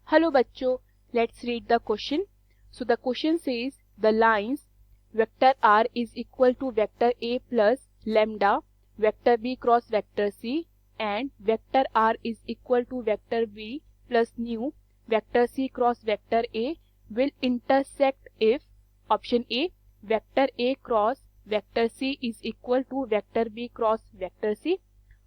Hello बच्चों, let's read the question. So the question says the lines vector r is equal to vector a plus lambda vector b cross vector c and vector r is equal to vector b plus nu vector c cross vector a will intersect if option A vector a cross vector c is equal to vector b cross vector c,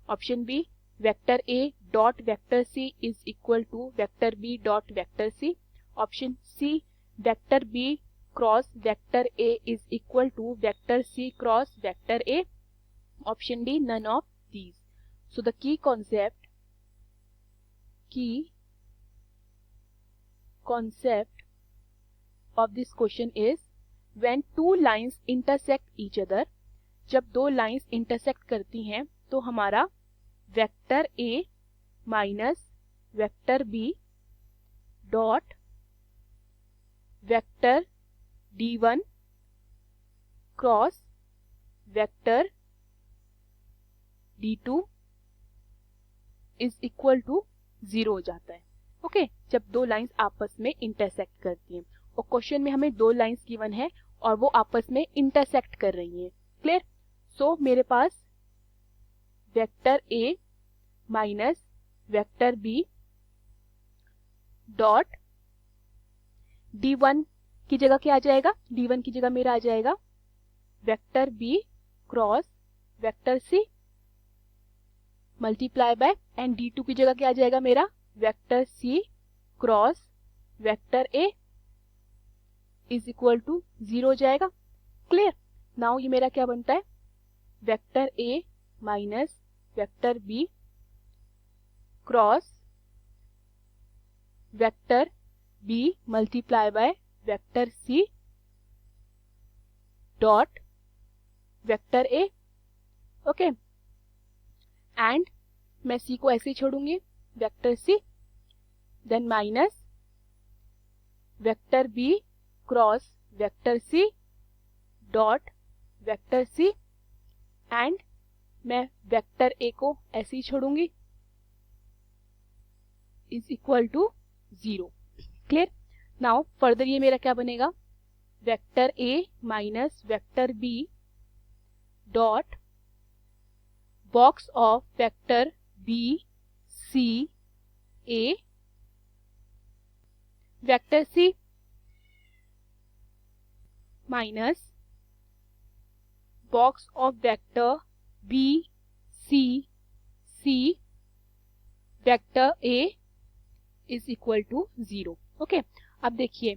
option B vector a dot vector c is equal to vector b dot vector c, option C vector b cross vector a is equal to vector c cross vector a, option D none of these. So the key concept of this question is when two lines intersect each other, जब दो lines intersect करती हैं तो हमारा vector A minus vector B dot vector d1 cross vector d2 is equal to 0 हो जाता है. Okay, जब दो लाइंस आपस में इंटरसेक्ट करती हैं और क्वेश्चन में हमें दो लाइंस गिवन है और वो आपस में इंटरसेक्ट कर रही हैं. क्लियर? सो मेरे पास vector A minus vector B dot d1 की जगह क्या आ जाएगा? d1 की जगह मेरा आ जाएगा vector B cross vector C multiply by and d2 की जगह क्या आ जाएगा मेरा? Vector C cross vector A is equal to 0 हो जाएगा. क्लियर? नाउ ये मेरा क्या बनता है? Vector A minus vector B cross vector B multiply by vector C dot vector A. Okay, and मैं सी को ऐसे ही छोड़ूंगी vector C, then minus vector B cross vector C dot vector C and मैं vector A को ऐसे ही छोड़ूंगी is equal to 0. Clear? Now further ये मेरा क्या बनेगा? Vector A minus vector B dot box of vector B C A vector C minus box of vector B C C vector A is equal to 0. Okay, अब देखिए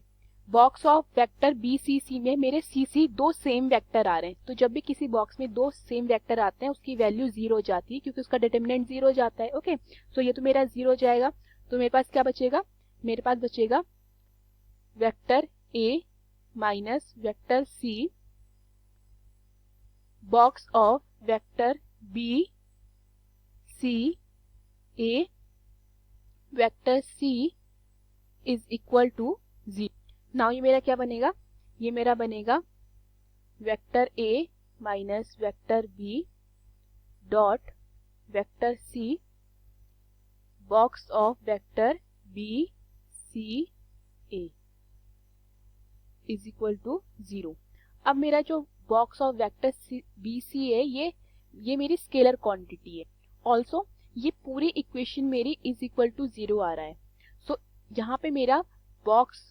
box of vector B C C में मेरे सी सी दो same vector आ रहे हैं, तो जब भी किसी बॉक्स में दो सेम वेक्टर आते हैं उसकी वैल्यू 0 हो जाती है क्योंकि उसका डिटरमिनेंट 0 हो जाता है. ओके, सो ये तो मेरा 0 हो जाएगा. तो मेरे पास क्या बचेगा? मेरे पास बचेगा vector A minus vector C box of vector B C A vector C is equal to 0. Now ये मेरा क्या बनेगा? ये मेरा बनेगा vector A minus vector B dot vector C box of vector B C A is equal to 0. अब मेरा जो box of vector B C है ये मेरी स्केलर क्वांटिटी है. ऑल्सो ये पूरी इक्वेशन मेरी इज इक्वल टू 0 आ रहा है. सो यहाँ पे मेरा बॉक्स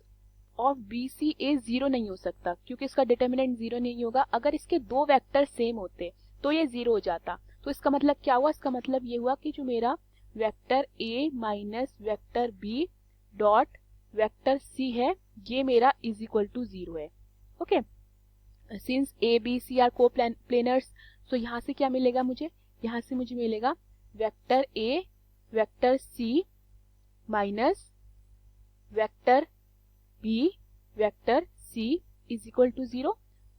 ऑफ बी सी ए 0 नहीं हो सकता क्योंकि इसका डिटरमिनेंट 0 नहीं होगा. अगर इसके दो वेक्टर सेम होते तो ये 0 हो जाता. तो इसका मतलब क्या हुआ? इसका मतलब ये हुआ कि जो मेरा vector A minus vector B dot vector C है ये मेरा इज इक्वल टू 0 है. Okay, since A B C are coplanars, so यहाँ से क्या मिलेगा मुझे? यहाँ से मुझे मिलेगा vector A vector C minus vector B vector C is equal to 0.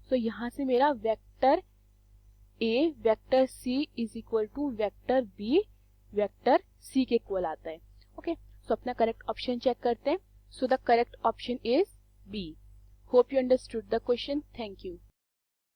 So यहाँ से मेरा vector A vector C is equal to vector B vector C के इक्वल आता है. ओके, सो अपना करेक्ट ऑप्शन चेक करते हैं. So the correct option is B. Hope you understood the question. Thank you.